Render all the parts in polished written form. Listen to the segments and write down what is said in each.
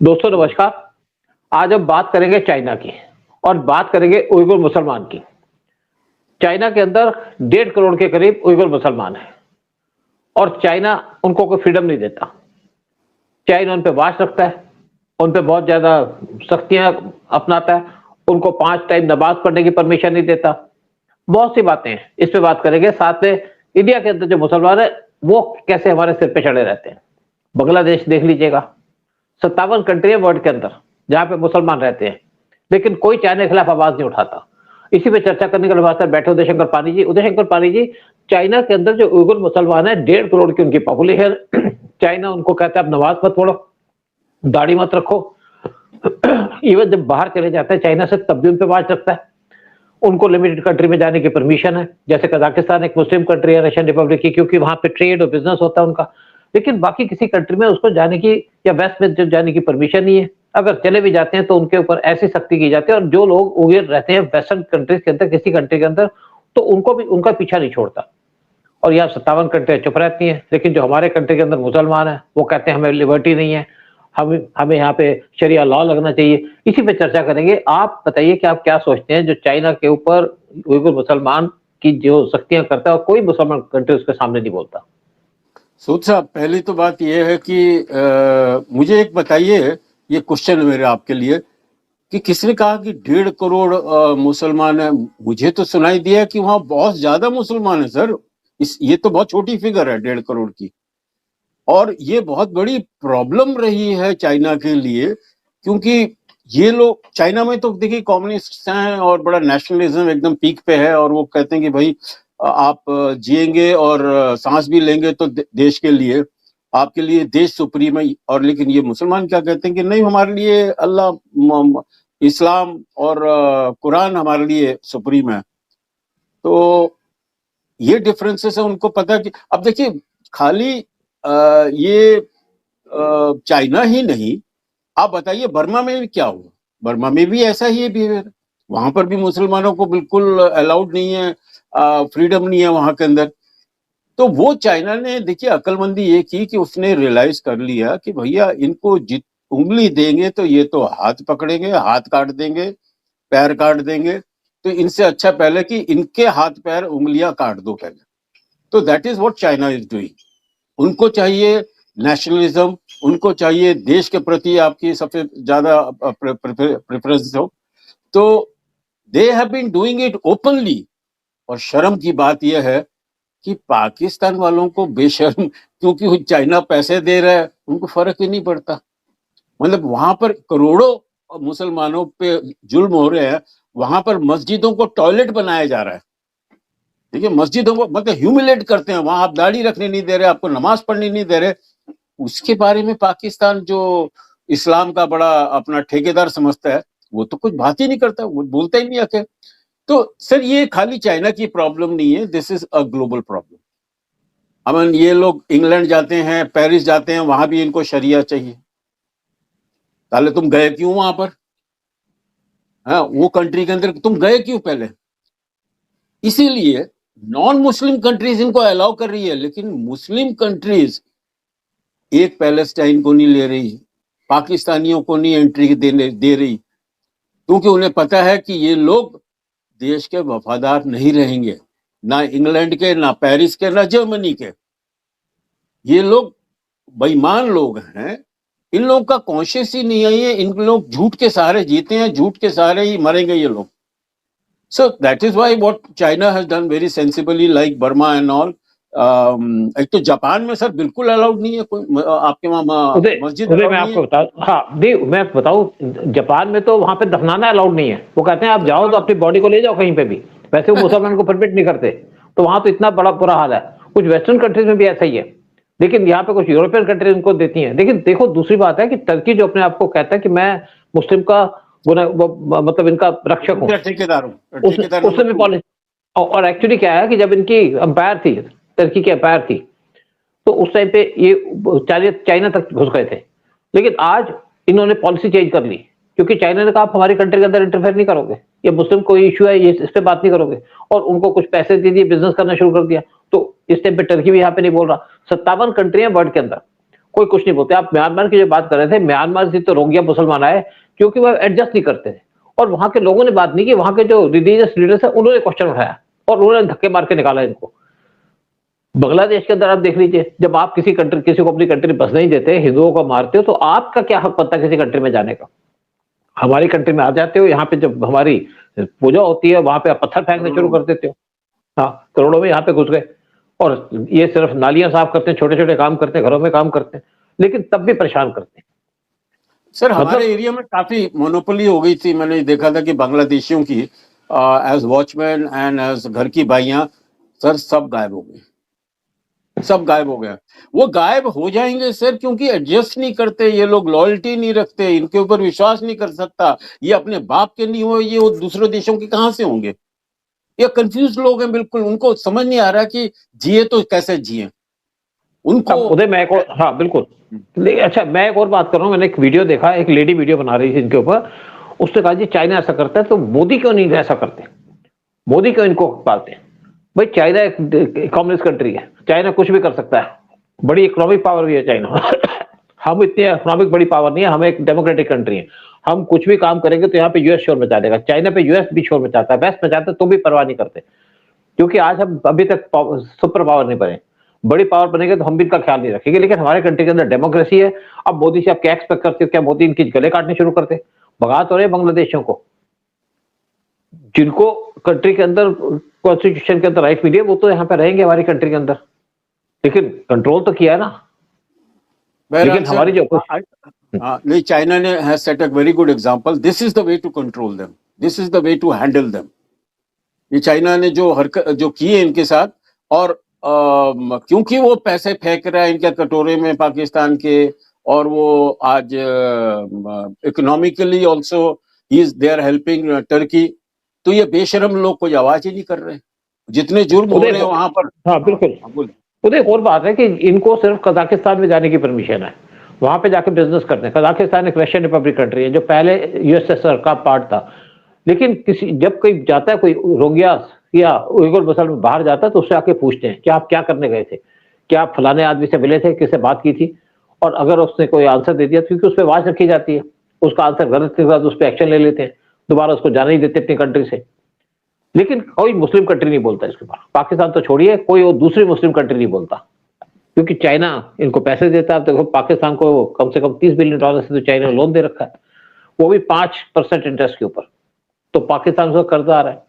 दोस्तों नमस्कार। आज हम बात करेंगे चाइना की और बात करेंगे उइगुर मुसलमान की। चाइना के अंदर 1.5 करोड़ के करीब उइगुर मुसलमान हैं और चाइना उनको कोई फ्रीडम नहीं देता। चाइना उन पे वाच रखता है, उन पे बहुत ज्यादा सख्तियां अपनाता है, उनको 5 टाइम नमाज पढ़ने की परमिशन नहीं देता। बहुत सी बातें हैं, इस पे बात करेंगे। साथ में इंडिया के अंदर जो मुसलमान है वो कैसे हमारे सिर पे चढ़े रहते हैं। बांग्लादेश देख लीजिएगा, 57 कंट्री है वर्ल्ड के अंदर जहां पे मुसलमान रहते हैं, लेकिन कोई चाइना के खिलाफ आवाज नहीं उठाता। इसी पे चर्चा करने के लिए हमारे साथ बैठे उदय शंकर पानी जी। उदय शंकर पानी जी, चाइना के अंदर जो उइगुर मुसलमान है 1.5 करोड़ की उनकी पॉपुलेशन। चाइना उनको कहता है आप नमाज मत पढ़ो, दाढ़ी मत रखो। इवन जब बाहर चले जाते हैं चाइना से तब भी उन पे वाच रखता है। उनको लिमिटेड कंट्री में जाने की परमिशन है, जैसे कजाकिस्तान एक मुस्लिम कंट्री है रशियन रिपब्लिक की, क्योंकि वहां पे ट्रेड और बिजनेस होता है उनका। लेकिन बाकी किसी कंट्री में उसको जाने की या वेस्ट में जाने की परमिशन नहीं है। अगर चले भी जाते हैं तो उनके ऊपर ऐसी सख्ती की जाती है, और जो लोग उइगर रहते हैं वेस्टर्न कंट्रीज के अंदर, किसी कंट्री के अंदर, तो उनको भी उनका पीछा नहीं छोड़ता। और यहाँ 57 कंट्रियां चुप रहती हैं, लेकिन जो हमारे कंट्री के अंदर मुसलमान है वो कहते हैं हमें लिबर्टी नहीं है, हमें यहाँ पे शरिया लॉ लगना चाहिए। इसी पे चर्चा करेंगे। आप बताइए कि आप क्या सोचते हैं जो चाइना के ऊपर उइगर मुसलमान की जो सख्तियां करता है और कोई मुसलमान कंट्री उसके सामने नहीं बोलता। सूद साहब, पहली तो बात यह है कि मुझे एक बताइए, ये क्वेश्चन है मेरे आपके लिए, कि किसने कहा कि 1.5 करोड़ मुसलमान है? मुझे तो सुनाई दिया कि वहां बहुत ज्यादा मुसलमान है सर। ये तो बहुत छोटी फिगर है 1.5 करोड़ की, और ये बहुत बड़ी प्रॉब्लम रही है चाइना के लिए, क्योंकि ये लोग चाइना में तो देखिए कम्युनिस्ट हैं और बड़ा नेशनलिज्म एकदम पीक पे है, और वो कहते हैं कि भाई आप जिएंगे और सांस भी लेंगे तो देश के लिए, आपके लिए देश सुप्रीम है। और लेकिन ये मुसलमान क्या कहते हैं कि नहीं, हमारे लिए अल्लाह, इस्लाम और कुरान हमारे लिए सुप्रीम है। तो ये डिफरेंसेस है, उनको पता कि अब देखिए खाली ये चाइना ही नहीं, आप बताइए बर्मा में भी क्या हुआ? बर्मा में भी ऐसा ही है बिहेवियर। वहां पर भी मुसलमानों को बिल्कुल अलाउड नहीं है, फ्रीडम नहीं है वहां के अंदर। तो वो चाइना ने देखिए अक्लमंदी ये की कि उसने रियलाइज कर लिया कि भैया इनको जित उंगली देंगे तो ये तो हाथ पकड़ेंगे, हाथ काट देंगे, पैर काट देंगे। तो इनसे अच्छा पहले कि इनके हाथ पैर उंगलियां काट दो पहले। तो that is what China is doing. उनको चाहिए नेशनलिज्म, उनको चाहिए देश के प्रति आपकी सबसे ज्यादा प्रेफरेंस हो। तो they have been doing it openly. और शर्म की बात यह है कि पाकिस्तान वालों को बेशर्म, क्योंकि चाइना पैसे दे रहा है, उनको फर्क ही नहीं पड़ता। मतलब वहां पर करोड़ों मुसलमानों पे जुल्म हो रहे हैं, वहां पर मस्जिदों को टॉयलेट बनाया जा रहा है। देखिए मस्जिदों को मतलब ह्यूमिलेट करते हैं, वहां आप दाढ़ी रखने नहीं दे रहे, आपको नमाज पढ़ने नहीं दे रहे। उसके बारे में पाकिस्तान जो इस्लाम का बड़ा अपना ठेकेदार समझता है, वो तो कुछ बात ही नहीं करता, वो बोलता ही नहीं आके। तो सर ये खाली चाइना की प्रॉब्लम नहीं है, this is a global problem. Aman ये लोग इंग्लैंड जाते हैं, पेरिस जाते हैं, वहां भी इनको शरिया चाहिए। ताले तुम गए क्यों वहां पर? हाँ, वो कंट्री के अंदर तुम गए क्यों पहले? इसीलिए नॉन मुस्लिम कंट्रीज इनको अलाउ कर रही है, लेकिन मुस्लिम कंट्रीज एक पैलेस्टाइन को नहीं ले रही, पाकिस्तानियों को नहीं एंट्री दे रही, क्योंकि उन्हें पता है कि ये लोग देश के वफादार नहीं रहेंगे, ना इंग्लैंड के, ना पेरिस के, ना जर्मनी के। ये लोग बेईमान लोग हैं, इन लोगों का कॉन्शियस ही नहीं है। ये इन लोग झूठ के सहारे जीते हैं, झूठ के सहारे ही मरेंगे ये लोग। So that is why what China has done very sensibly, like Burma and all. एक तो जापान में सर बिल्कुल अलाउड नहीं है कोई, आपके वहां मस्जिद मैं आपको बताऊं, हाँ नहीं मैं बताऊं, जापान में तो वहां पे दफनाना अलाउड नहीं है। वो कहते हैं आप जाओ तो अपनी बॉडी को ले जाओ कहीं पे भी, वैसे वो मुसलमान को परमिट नहीं करते। तो वहां तो इतना बड़ा बुरा हाल है। कुछ वेस्टर्न कंट्रीज में भी ऐसा ही है, लेकिन यहाँ पे कुछ यूरोपियन कंट्रीज उनको देती हैं। लेकिन देखो दूसरी बात है कि टर्की जो अपने आप को कहता है कि मैं मुस्लिम का मतलब इनका रक्षक हूँ, उसने भी पॉलिसी। और एक्चुअली क्या है कि जब इनकी अंपायर थी, टर्की की अंपायर थी, तो उस टाइम पे ये चाइना तक घुस गए थे। लेकिन आज इन्होंने पॉलिसी चेंज कर ली, क्योंकि चाइना ने कहा आप हमारी कंट्री के अंदर इंटरफेयर नहीं करोगे, ये मुस्लिम कोई इश्यू है, ये इस पे बात नहीं करोगे। और उनको कुछ पैसे दे दिए, बिजनेस करना शुरू कर दिया। तो इस टाइम पे टर्की भी यहाँ पे नहीं बोल रहा। 57 कंट्री है वर्ल्ड के अंदर, कोई कुछ नहीं बोलते। आप म्यांमार की जो बात कर रहे थे, म्यांमार से तो रोहिंग्या मुसलमान आए क्योंकि वो एडजस्ट नहीं करते थे, और वहां के लोगों ने बात नहीं की, वहां के जो रिलीजियस लीडर्स है उन्होंने क्वेश्चन उठाया और उन्होंने धक्के मार के निकाला इनको। बांग्लादेश के अंदर आप देख लीजिए, जब आप किसी कंट्री, किसी को अपनी कंट्री बसने नहीं देते, हिंदुओं को मारते हो, तो आपका क्या हक बनता है किसी कंट्री में जाने का? हमारी कंट्री में आ जाते हो, यहाँ पे जब हमारी पूजा होती है वहां पे आप पत्थर फेंकने शुरू कर देते हो। हाँ, करोड़ों में यहाँ पे घुस गए, और ये सिर्फ नालियां साफ करते हैं, छोटे छोटे काम करते हैं, घरों में काम करते हैं, लेकिन तब भी परेशान करते हैं। सर हमारे एरिया में काफी मोनोपोली हो गई थी। मैंने देखा था कि बांग्लादेशियों की एज वॉचमैन एंड एज घर की बाइयां, सर सब गायब हो गई, सब गायब हो गया। वो गायब हो जाएंगे सर क्योंकि एडजस्ट नहीं करते ये लोग, लॉयल्टी नहीं रखते, इनके ऊपर विश्वास नहीं कर सकता। ये अपने बाप के नहीं हो, ये वो दूसरे देशों के कहां से होंगे? ये कंफ्यूज लोग हैं बिल्कुल, उनको समझ नहीं आ रहा कि जिए तो कैसे जिए उनको। उदय, मैं एक और, हाँ बिल्कुल। अच्छा, मैं एक और बात कर रहा हूँ। मैंने एक वीडियो देखा, एक लेडी वीडियो बना रही थी इनके ऊपर। उसने कहा जी चाइना ऐसा करता है तो मोदी क्यों नहीं ऐसा करते, मोदी क्यों इनको पालते हैं? भाई चाइना एक कम्युनिस्ट कंट्री है, चाइना कुछ भी कर सकता है, बड़ी इकोनॉमिक पावर भी है चाइना। हम इतने इकोनॉमिक बड़ी पावर नहीं है, हम एक डेमोक्रेटिक कंट्री है। हम कुछ भी काम करेंगे तो यहाँ पे यूएस शोर मचा देगा, चाइना पे यूएस भी शोर मचाता है, वेस्ट मचाता है, तो भी परवाह नहीं करते, क्योंकि आज हम अभी तक सुपर पावर नहीं बने। बड़ी पावर बनेंगे तो हम भी इनका ख्याल नहीं रखेंगे, लेकिन हमारे कंट्री के अंदर डेमोक्रेसी है। अब मोदी से आप क्या एक्सपेक्ट करते हो? क्या मोदी इनकी गले काटने शुरू करते? भगा तो रहे बांग्लादेशियों को, जिनको कंट्री के अंदर कॉन्स्टिट्यूशन के अंदर राइट मिली है, वो तो यहाँ पे रहेंगे हमारी कंट्री के अंदर, लेकिन कंट्रोल तो किया है ना। लेकिन हमारी जो नहीं, चाइना ने has set a very good example. This is the way to control them, this is the way to handle them. ये चाइना ने जो हरकत जो की है इनके साथ, और क्योंकि वो पैसे फेंक रहा है इनके कटोरे में पाकिस्तान के, और वो आज economically also he is they are helping Turkey, तो ये बेशरम लोग कोई आवाज ही नहीं कर रहे जितने जुर्म हो रहे हैं वहां पर। हाँ बिल्कुल। तो एक और बात है कि इनको सिर्फ कजाकिस्तान में जाने की परमिशन है, वहां पे जाके बिजनेस करते हैं। कजाकिस्तान एक रशियन रिपब्लिक कंट्री है जो पहले यूएसएसआर का पार्ट था, लेकिन किसी जब कोई जाता है, कोई रोहिंग्या या उइगर मुसलमान बाहर जाता है, तो उससे आके पूछते हैं कि आप क्या करने गए थे, क्या आप फलाने आदमी से मिले थे, किससे बात की थी, और अगर उसने कोई आंसर दे दिया, क्योंकि उस पर वाच रखी जाती है, उसका आंसर गलत के बाद उस पर एक्शन ले लेते हैं, दोबारा उसको जाने नहीं देते अपनी कंट्री से। लेकिन कोई मुस्लिम कंट्री नहीं बोलता इसके बाद, पाकिस्तान तो छोड़िए, कोई और दूसरी मुस्लिम कंट्री नहीं बोलता, क्योंकि चाइना इनको पैसे देता है। तो पाकिस्तान को कम से कम $30 बिलियन से तो चाइना ने लोन दे रखा है, वो भी 5% इंटरेस्ट के ऊपर। तो पाकिस्तान उसका कर्जा आ रहा है,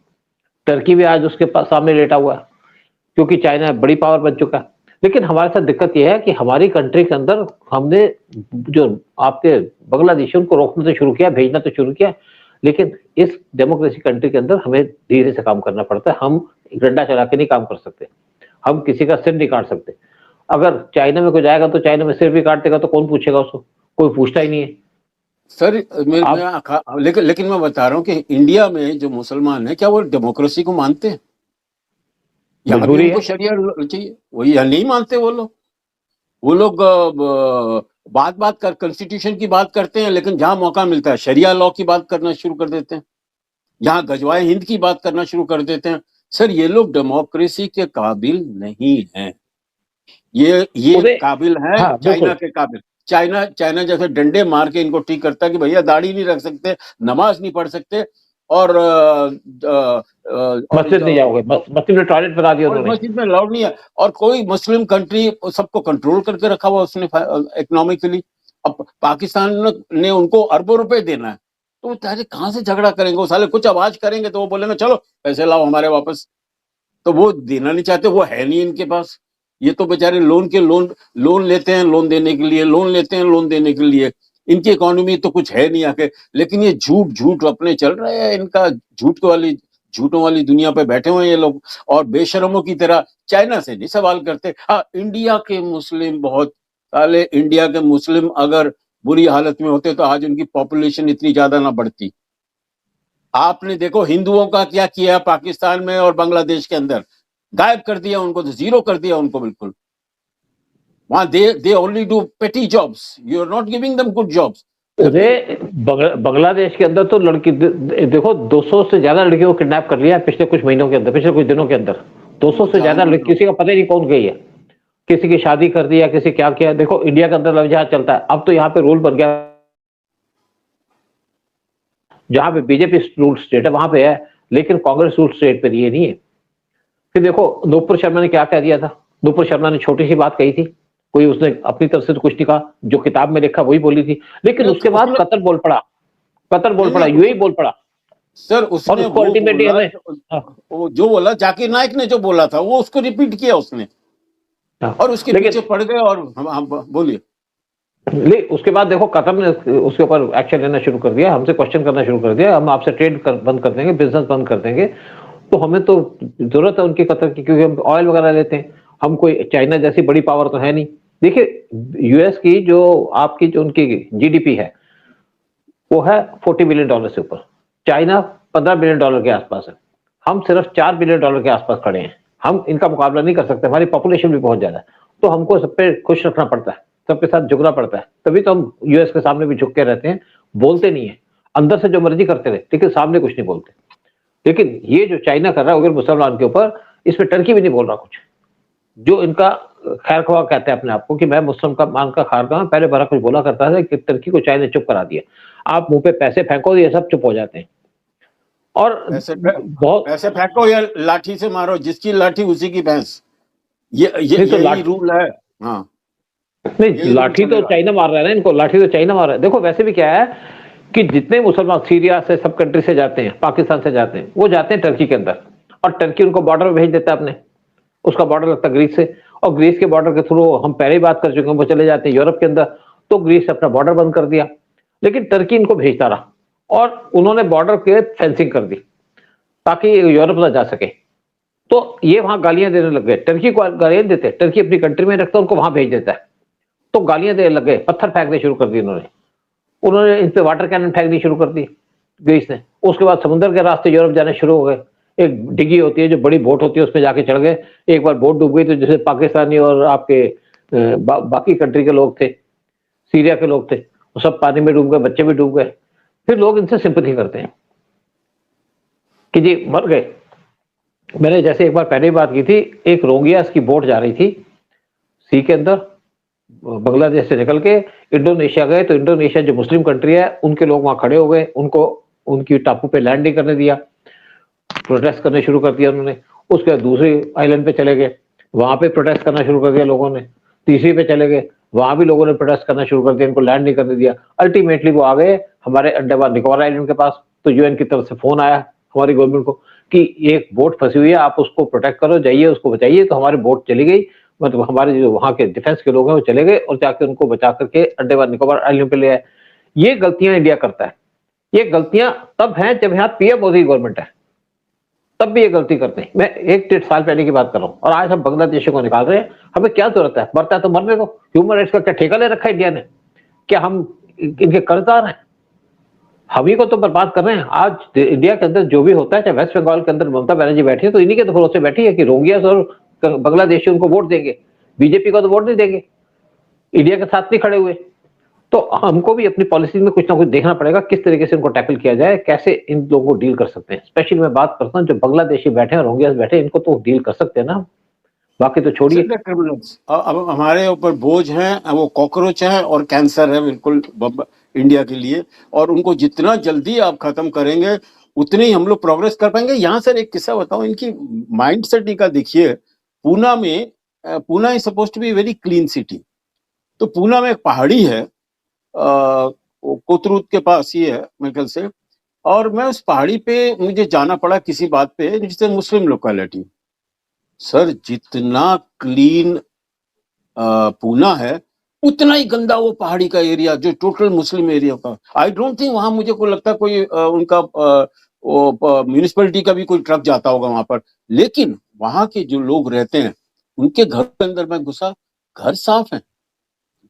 टर्की भी आज उसके पास सामने लेटा हुआ है, क्योंकि चाइना बड़ी पावर बन चुका है। लेकिन हमारे साथ दिक्कत यह है कि हमारी कंट्री के अंदर हमने जो आपके बांग्लादेशियों को रोकना तो शुरू किया, भेजना तो शुरू किया, लेकिन इस डेमोक्रेसी कंट्री के अंदर हमें धीरे से काम करना पड़ता है। हम डंडा चला के नहीं काम कर सकते, हम किसी का सिर नहीं काट सकते। अगर चाइना में कोई जाएगा तो चाइना में सिर भी काट देगा, तो कौन पूछेगा उसको? कोई पूछता ही नहीं है सर। लेकिन मैं बता रहा हूँ कि इंडिया में जो मुसलमान है, क्या वो डेमोक्रेसी को मानते हैं? यहाँ भी उनको शरिया चाहिए, वो या नहीं मानते वो लोग बात कर कॉन्स्टिट्यूशन की बात करते हैं, लेकिन जहां मौका मिलता है शरिया लॉ की बात करना शुरू कर देते हैं, जहां गजवाए हिंद की बात करना शुरू कर देते हैं। सर ये लोग डेमोक्रेसी के काबिल नहीं हैं, ये काबिल है हाँ, चाइना के काबिल। चाइना जैसे डंडे मार के इनको ठीक करता है कि भैया दाढ़ी नहीं रख सकते, नमाज नहीं पढ़ सकते, और मस्जिद नहीं जाओगे, मस्जिद में टॉयलेट बना दिया उन्होंने, मस्जिद में अलाउड नहीं है। और कोई मुस्लिम कंट्री सबको कंट्रोल करके रखा हुआ उसने इकोनॉमिकली। अब पाकिस्तान ने उनको अरबों रुपए देना है, तो वो साले कहाँ से झगड़ा करेंगे? वो साले कुछ आवाज करेंगे तो वो बोलेंगे चलो पैसे लाओ हमारे वापस, तो वो देना नहीं चाहते, वो है नहीं इनके पास। ये तो बेचारे लोन लेते हैं, लोन देने के लिए, लोन लेते हैं लोन देने के लिए। इनकी इकोनॉमी तो कुछ है नहीं आके, लेकिन ये झूठ अपने चल रहे हैं, इनका झूठों वाली दुनिया पे बैठे हुए हैं ये लोग, और बेशरमों की तरह चाइना से नहीं सवाल करते। हाँ, इंडिया के मुस्लिम बहुत साले, इंडिया के मुस्लिम अगर बुरी हालत में होते तो आज उनकी पॉपुलेशन इतनी ज्यादा ना बढ़ती। आपने देखो हिंदुओं का क्या किया पाकिस्तान में और बांग्लादेश के अंदर, गायब कर दिया उनको, तो जीरो कर दिया उनको बिल्कुल। वहां they only do petty jobs, you are not giving them good jobs. Bangladesh के अंदर तो लड़की देखो 200 से ज्यादा लड़कियों को किडनैप कर लिया पिछले कुछ महीनों के अंदर, पिछले कुछ दिनों के अंदर 200 से ज्यादा लड़की, किसी का पता ही नहीं कौन गई है, किसी की शादी कर दी या किसी क्या किया। देखो इंडिया के अंदर लव जिहाद चलता है, अब तो यहाँ पे रूल बन गया, जहाँ पे बीजेपी रूल स्टेट है वहां पे है, लेकिन कांग्रेस रूल स्टेट पे ये नहीं है। फिर देखो नुपुर शर्मा ने क्या कह दिया था, नुपुर शर्मा ने छोटी सी बात कही थी, कोई उसने अपनी तरफ से तो कुछ नहीं कहा, जो किताब में लिखा वही बोली थी, लेकिन नहीं, उसके तो बाद उसने कतर बोल पड़ा, कतर बोल नहीं पड़ा, नहीं यूएई बोल पड़ा, सर और उसने उसको वो अल्टीमेटली बोला हमें। हाँ, वो जो बोला जाकिर नाइक ने जो बोला था वो उसको रिपीट किया उसने हाँ, और उसके लेकिन पीछे पड़ गए और हम बोलिए। उसके बाद देखो कतर ने उसके ऊपर एक्शन लेना शुरू कर दिया, हमसे क्वेश्चन करना शुरू कर दिया, हम आपसे बंद कर देंगे, बिजनेस बंद कर देंगे। तो हमें तो जरूरत है उनकी, कतर की, क्योंकि हम ऑयल वगैरह लेते हैं, हम कोई चाइना जैसी बड़ी पावर तो है नहीं। देखिए यूएस की जो आपकी जो उनकी जीडीपी है वो है $40 बिलियन से ऊपर, चाइना $15 बिलियन के आसपास है, हम सिर्फ $4 बिलियन के आसपास खड़े हैं। हम इनका मुकाबला नहीं कर सकते, हमारी पॉपुलेशन भी बहुत ज्यादा है, तो हमको सब पे खुश रखना पड़ता है, सबके साथ झुकना पड़ता है, तभी तो हम यूएस के सामने भी झुक के रहते हैं, बोलते नहीं है, अंदर से जो मर्जी करते रहे लेकिन सामने कुछ नहीं बोलते। लेकिन ये जो चाइना कर रहा है अगर मुसलमान के ऊपर, इसमें टर्की भी नहीं बोल रहा कुछ, जो इनका खैर ख्वाह कहते हैं अपने आप को कि मैं मुस्लिम का मान का खारका हूं, पहले बड़ा कुछ बोला करता था कि टर्की को चाइना चुप करा दिया, आप मुंह पे पैसे फेंको ये सब चुप हो जाते हैं। और बहुत पैसे फेंको या लाठी से मारो, जिसकी लाठी उसी की भैंस, ये नहीं तो यही रूल है। हाँ, नहीं, यही रूल लाठी तो चलेगा। चाइना मार रहा है ना इनको, लाठी तो चाइना मार रहा है। देखो वैसे भी क्या है कि जितने मुसलमान सीरिया से सब कंट्री से जाते हैं, पाकिस्तान से जाते हैं, वो जाते हैं टर्की के अंदर, और टर्की उनको बॉर्डर में भेज देता है अपने, उसका बॉर्डर लगता है ग्रीस से, और ग्रीस के बॉर्डर के थ्रू हम पहले ही बात कर चुके हैं वो चले जाते हैं यूरोप के अंदर, तो ग्रीस अपना बॉर्डर बंद कर दिया, लेकिन टर्की इनको भेजता रहा, और उन्होंने बॉर्डर के फेंसिंग कर दी ताकि यूरोप ना जा सके। तो ये वहां गालियां देने लग गए, टर्की को गालियां देते, टर्की अपनी कंट्री में रखता है, उनको वहां भेज देता है, तो गालियां देने लग गए, पत्थर फेंकने शुरू कर दिए उन्होंने, उन्होंने इन पे वाटर कैनन फेंकनी शुरू कर दी ग्रीस ने। उसके बाद समुद्र के रास्ते यूरोप जाने शुरू हो गए, एक डिग्गी होती है जो बड़ी बोट होती है उसमें जाके चढ़ गए, एक बार बोट डूब गई तो जैसे पाकिस्तानी और आपके बाकी कंट्री के लोग थे, सीरिया के लोग थे, वो सब पानी में डूब गए, बच्चे भी डूब गए। फिर लोग इनसे सिंपैथी करते हैं कि जी मर गए। मैंने जैसे एक बार पहले ही बात की थी, एक रोंगियास की बोट जा रही थी सी के अंदर, बांग्लादेश से निकल के इंडोनेशिया गए, तो इंडोनेशिया जो मुस्लिम कंट्री है उनके लोग वहां खड़े हो गए, उनको उनकी टापू पे लैंड नहीं करने दिया, प्रोटेस्ट करने शुरू कर दिया उन्होंने। उसके बाद दूसरे आइलैंड पे चले गए, वहां पे प्रोटेस्ट करना शुरू कर दिया लोगों ने, तीसरी पे चले गए, वहां भी लोगों ने प्रोटेस्ट करना शुरू कर दिया, इनको लैंड नहीं करने दिया। अल्टीमेटली वो आ गए हमारे अंडमान निकोबार आइलैंड के पास, तो यूएन की तरफ से फोन आया हमारी गवर्नमेंट को कि एक बोट फंसी हुई है, आप उसको प्रोटेक्ट करो, जाइए उसको बचाइए। तो हमारी बोट चली गई, मतलब हमारे जो वहां के डिफेंस के लोग हैं वो चले गए और जाकर उनको बचा करके अंडमान निकोबार आइलैंड पे ले आए। ये गलतियां इंडिया करता है, ये गलतियां तब हैं जब यहाँ पीएम मोदी गवर्नमेंट है, तब भी ये गलती करते हैं। मैं 1-1.5 साल पहले की बात कर रहा हूँ, और आज हम बांग्लादेशियों को निकाल रहे हैं। हमें क्या जरूरत है, मरता है तो मरने दो। ह्यूमन राइट्स का क्या ठेका ले रखा है इंडिया ने? क्या हम इनके कर्जदार हैं? हम ही को तो बर्बाद कर रहे हैं। आज इंडिया के अंदर जो भी होता है, चाहे वेस्ट बंगाल के अंदर ममता बनर्जी बैठी है तो इन्हीं के तो भरोसे बैठी है कि रोंगियास और बांग्लादेशी उनको वोट देंगे, बीजेपी को तो वोट नहीं देंगे, इंडिया के साथ नहीं खड़े हुए। तो हमको भी अपनी पॉलिसी में कुछ ना कुछ देखना पड़ेगा, किस तरीके से इनको टैकल किया जाए, कैसे इन लोगों को डील कर सकते हैं। स्पेशली मैं बात करता हूँ जो बांग्लादेशी बैठे हैं, रोहिंग्यास बैठे हैं, इनको तो डील कर सकते हैं ना, बाकी तो छोड़िए। क्रिमिनल्स अब हमारे ऊपर बोझ हैं, वो कॉकरोच है और कैंसर है बिल्कुल इंडिया के लिए, और उनको जितना जल्दी आप खत्म करेंगे उतनी ही हम लोग प्रोग्रेस कर पाएंगे। यहाँ सर एक किस्सा बताऊं, इनकी माइंड सेट का देखिए। पूना में, Poona is suppose to be very clean city, तो पूना में एक पहाड़ी है, कोतरूद के पास ही है मेरे ख्याल से, और मैं उस पहाड़ी पे मुझे जाना पड़ा किसी बात पे, जिससे मुस्लिम लोकेलिटी। सर जितना क्लीन पूना है उतना ही गंदा वो पहाड़ी का एरिया जो टोटल मुस्लिम एरिया का। आई डोंट थिंक वहां मुझे को लगता कोई उनका म्यूनिसिपैलिटी का भी कोई ट्रक जाता होगा वहां पर, लेकिन वहां के जो लोग रहते हैं उनके घर के अंदर मैं घुसा, घर साफ है,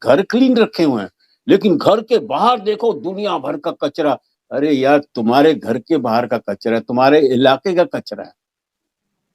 घर क्लीन रखे हुए हैं, लेकिन घर के बाहर देखो दुनिया भर का कचरा। अरे यार तुम्हारे घर के बाहर का कचरा है, तुम्हारे इलाके का कचरा है।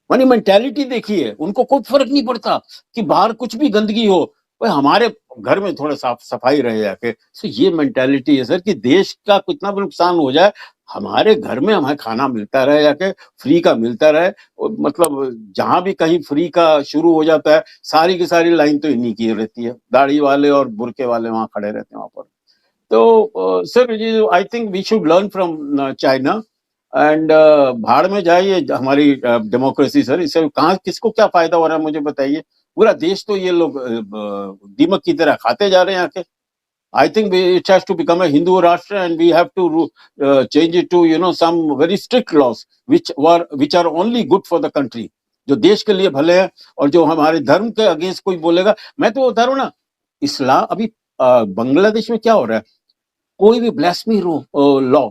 मानी मेंटेलिटी देखिए, उनको कोई फर्क नहीं पड़ता कि बाहर कुछ भी गंदगी हो, भाई हमारे घर में थोड़ा साफ सफाई रहे जाके। सो ये मेंटालिटी है सर कि देश का कितना भी नुकसान हो जाए, हमारे घर में हमें खाना मिलता रहे जाके, फ्री का मिलता रहे। और मतलब जहां भी कहीं फ्री का शुरू हो जाता है, सारी की सारी लाइन तो इन्हीं की रहती है, दाढ़ी वाले और बुरके वाले वहां खड़े रहते हैं वहां पर। तो सर ये I think we should learn from China and भाड़ में जाइए हमारी डेमोक्रेसी सर। इससे कहाँ किसको क्या फायदा हो रहा है मुझे बताइए। पूरा देश तो ये लोग दीमक की तरह खाते जा रहे हैं आके। I think it has to become a Hindu Rashtra and we have to change it to some very strict laws which are only good for the country, जो देश के लिए भले हैं और जो हमारे धर्म के अगेंस्ट कोई बोलेगा। मैं तो बता रहा हूँ ना, इस्लाम अभी बांग्लादेश में क्या हो रहा है, कोई भी ब्लास्फेमी लॉ,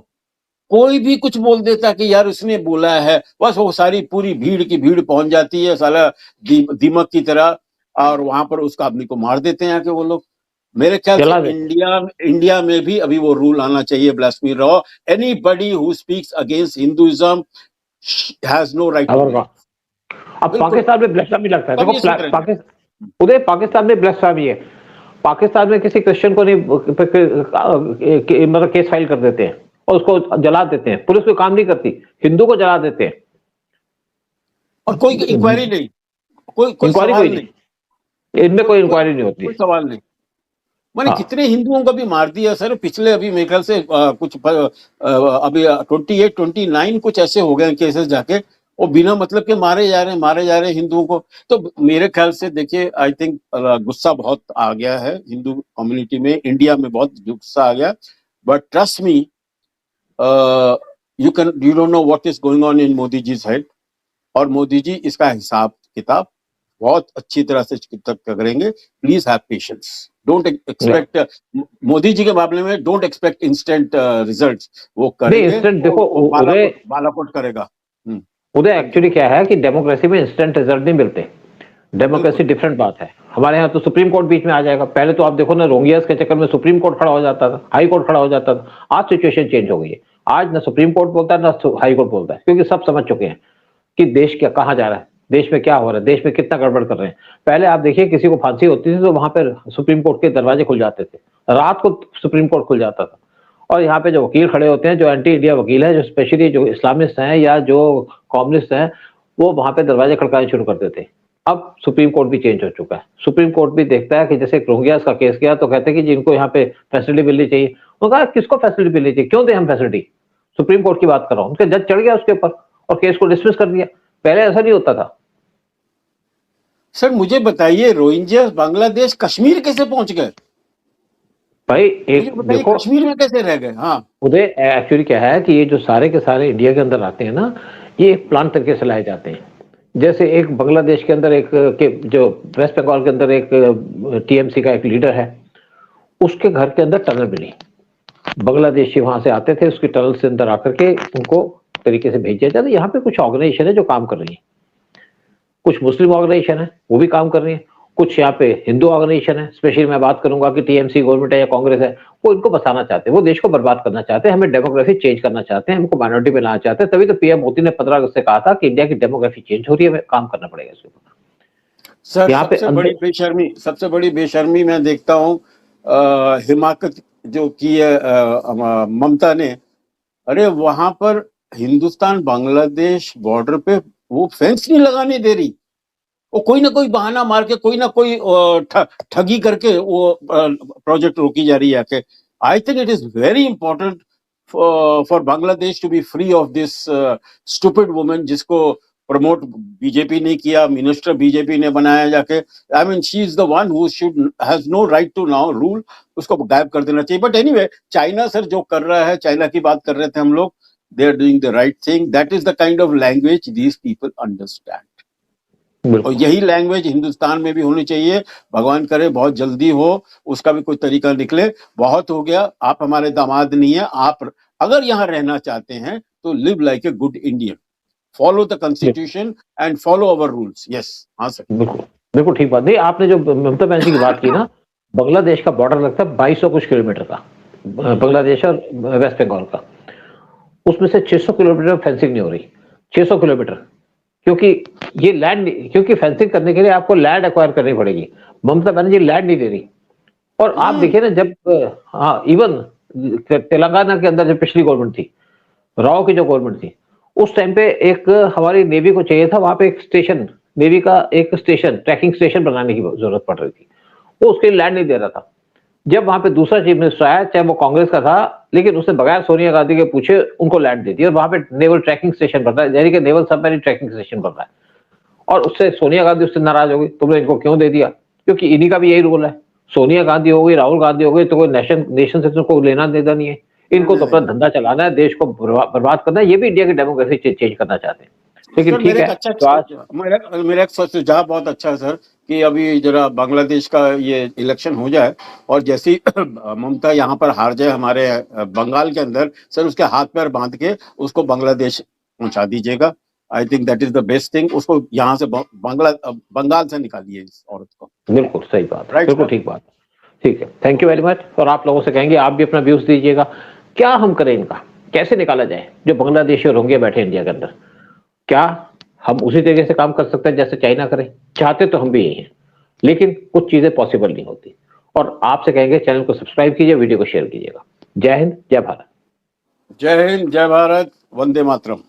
कोई भी कुछ बोल देता है कि यार उसने बोला है, बस वो सारी पूरी भीड़ की भीड़ पहुंच जाती है साला दीमक की तरह, और वहां पर उस आदमी को मार देते हैं कि वो लोग। मेरे ख्याल से जला दे। इंडिया में भी अभी वो रूल आना चाहिए, blasphemy law. Anybody who speaks against Hinduism has no right to अब लिव। पाकिस्तान में ब्लास्फेमी लगता है, कब देखो ये सुधरेंगे? उदय, पाकिस्तान में ब्लास्फेमी है। पाकिस्तान में किसी क्रिश्चियन को नहीं मतलब केस फाइल कर देते हैं और उसको जला देते हैं, पुलिस कोई काम नहीं करती, हिंदू को जला देते हैं और कोई इंक्वायरी नहीं, कोई सवाल नहीं, इनमें कोई इंक्वायरी नहीं होती। कोई सवाल नहीं। मैंने हाँ। कितने हिंदुओं को भी मार दिया सर पिछले, अभी मेरे ख्याल से कुछ अभी 28 29 कुछ ऐसे हो गए केसेस जाके, वो बिना मतलब के मारे जा रहे हैं हिंदुओं को। तो मेरे ख्याल से देखिए, आई थिंक गुस्सा बहुत आ गया है हिंदू कम्युनिटी में, इंडिया में बहुत गुस्सा आ गया। But trust me, you don't know what is going on in Modi ji head, और मोदी जी इसका हिसाब किताब बहुत अच्छी तरह से तक करेंगे। Please have patience, don't expect, Modi ji के मामले में डोंट एक्सपेक्ट इंस्टेंट रिजल्ट्स। वो करेंगे, इंस्टेंट देखो बालाकोट करेगा। उदय, एक्चुअली क्या है कि डेमोक्रेसी में इंस्टेंट रिजल्ट नहीं मिलते। डेमोक्रेसी डिफरेंट बात है। हमारे यहाँ तो सुप्रीम कोर्ट बीच में आ जाएगा। पहले तो आप देखो ना, रोहिंग्यास के चक्कर में सुप्रीम कोर्ट खड़ा हो जाता था, हाई कोर्ट खड़ा हो जाता था। आज सिचुएशन चेंज हो गई है। आज ना सुप्रीम कोर्ट बोलता है ना हाई कोर्ट बोलता है, क्योंकि सब समझ चुके हैं कि देश क्या कहाँ जा रहा है, देश में क्या हो रहा है, देश में कितना गड़बड़ कर रहे हैं। पहले आप देखिए, किसी को फांसी होती थी तो वहां पर सुप्रीम कोर्ट के दरवाजे खुल जाते थे, रात को सुप्रीम कोर्ट खुल जाता था। और यहाँ पे जो वकील खड़े होते हैं, जो एंटी इंडिया वकील है, जो स्पेशली जो इस्लामिस्ट हैं या जो कम्युनिस्ट हैं, वो वहां पे दरवाजे खड़काने शुरू कर देते हैं। अब सुप्रीम कोर्ट भी चेंज हो चुका है। सुप्रीम कोर्ट भी देखता है कि जैसे रोहिंग्यास का केस गया तो कहते हैं कि जिनको यहाँ पे फैसिलिटी मिलनी चाहिए, वो कहा किसको फैसिलिटी मिलनी चाहिए, क्यों दे हम फैसिलिटी। सुप्रीम कोर्ट की बात कर रहा हूँ, उनके जज चढ़ गया उसके ऊपर और केस को डिसमिस कर दिया। पहले ऐसा नहीं होता था। सर मुझे बताइए, रोहिंग्या बांग्लादेश कश्मीर कैसे पहुंच गए भाई एक देखो, कश्मीर में कैसे रह गए? हाँ उदय, एक्चुअली क्या है कि ये जो सारे के सारे इंडिया के अंदर आते हैं ना, ये प्लान तरीके से लाए जाते हैं। जैसे एक बांग्लादेश के अंदर एक के जो वेस्ट बंगाल के अंदर एक टीएमसी का एक लीडर है, उसके घर के अंदर टनल मिली। बांग्लादेशी वहां से आते थे, उसकी टनल से अंदर आकर के उनको तरीके से भेजा जाता। यहाँ पे कुछ ऑर्गेनाइजेशन है जो काम कर रही है, कुछ मुस्लिम ऑर्गेनाइजेशन है वो भी काम कर रही है, कुछ यहाँ पे हिंदू ऑर्गेनाइजेशन है। स्पेशली मैं बात करूंगा कि टीएमसी गवर्नमेंट है या कांग्रेस है, वो इनको बसाना चाहते हैं, वो देश को बर्बाद करना चाहते हैं, हमें डेमोग्राफी चेंज करना चाहते हैं, हमको माइनॉरिटी में लाना चाहते हैं। तभी तो पीएम मोदी ने 15 अगस्त से कहा था कि इंडिया की डेमोग्राफी चेंज हो रही है, हमें काम करना पड़ेगा इसके ऊपर। सर, यहाँ पे सबसे बड़ी बेशर्मी मैं देखता हूँ हिमाकत जो की है ममता ने। अरे वहां पर हिंदुस्तान बांग्लादेश बॉर्डर पे वो फेंस नहीं लगाने दे रही, वो कोई ना कोई बहाना मार के, कोई ना कोई ठगी करके वो प्रोजेक्ट रोकी जा रही है। I think it is very important for Bangladesh to be free of this stupid women, जिसको प्रमोट बीजेपी ने किया, मिनिस्टर बीजेपी ने बनाया जाके। I mean she is the one who should has no right to now rule, उसको गायब कर देना चाहिए। बट एनीवे, चाइना सर जो कर रहा है, चाइना की बात कर रहे थे हम लोग, they are doing the right thing. That is the kind of language these people understand, और यही लैंग्वेज हिंदुस्तान में भी होनी चाहिए। भगवान करे बहुत जल्दी हो, उसका भी कोई तरीका निकले। बहुत हो गया, आप हमारे दामाद नहीं है, आप अगर यहाँ रहना चाहते हैं तो live like a good Indian, follow the constitution and follow our rules. Yes, हाँ सर, बिल्कुल बिल्कुल ठीक बात। नहीं, आपने जो ममता बनर्जी की बात की ना, बांग्लादेश का बॉर्डर लगता है 2200 कुछ किलोमीटर का, बांग्लादेश और वेस्ट बंगाल का। उसमें से 600 किलोमीटर फेंसिंग नहीं हो रही, 600 किलोमीटर, क्योंकि ये लैंड, क्योंकि फेंसिंग करने के लिए आपको लैंड एक्वायर करनी पड़ेगी। ममता बनर्जी लैंड नहीं दे रही। और आप देखिए ना, जब हाँ, इवन तेलंगाना के अंदर जब पिछली गवर्नमेंट थी, राव की जो गवर्नमेंट थी, उस टाइम पे एक हमारी नेवी को चाहिए था, वहां पे एक स्टेशन, नेवी का एक स्टेशन, ट्रैकिंग स्टेशन बनाने की जरूरत पड़ रही थी। वो उसके लिए लैंड नहीं दे रहा था। जब वहां पे दूसरा चीफ मिनिस्टर आया, चाहे वो कांग्रेस का था, लेकिन उसने बगैर सोनिया गांधी के पूछे उनको लैंड दे दी, और वहां पे नेवल ट्रैकिंग स्टेशन बन रहा है, यानी कि नेवल सबमरीन ट्रैकिंग स्टेशन बन रहा है। और उससे सोनिया गांधी उससे नाराज हो गई, तुमने इनको क्यों दे दिया? क्योंकि इन्हीं का भी यही रोल है। सोनिया गांधी हो गई, राहुल गांधी हो गई, तो कोई नेशन से तो लेना देना नहीं है। इनको तो अपना धंधा चलाना है, देश को बर्बाद करना है। ये भी इंडिया की डेमोक्रेसी चेंज करना चाहते हैं। लेकिन सर, ठीक है, तो आज मेरा एक सुझाव बहुत अच्छा है सर, कि अभी जरा बांग्लादेश का ये इलेक्शन हो जाए, और जैसी ममता यहाँ पर हार जाए हमारे बंगाल के अंदर, सर उसके हाथ पैर बांध के उसको बांग्लादेश पहुंचा दीजिएगा। I think that is the best thing. उसको यहाँ से बंगाल से निकालिए इस औरत को। बिल्कुल सही बात है, राइट बिल्कुल सर। ठीक बात है। ठीक है, थैंक यू वेरी मच। और आप लोगों से कहेंगे आप भी अपना व्यूज दीजिएगा, क्या हम करें, इनका कैसे निकाला जाए जो बांग्लादेशी और रोहिंग्या बैठे इंडिया के अंदर। क्या हम उसी तरीके से काम कर सकते हैं जैसे चाइना करे? चाहते तो हम भी यही हैं, लेकिन कुछ चीजें पॉसिबल नहीं होती। और आपसे कहेंगे चैनल को सब्सक्राइब कीजिए, वीडियो को शेयर कीजिएगा। जय हिंद, जय भारत। जय हिंद, जय भारत, वंदे मातरम।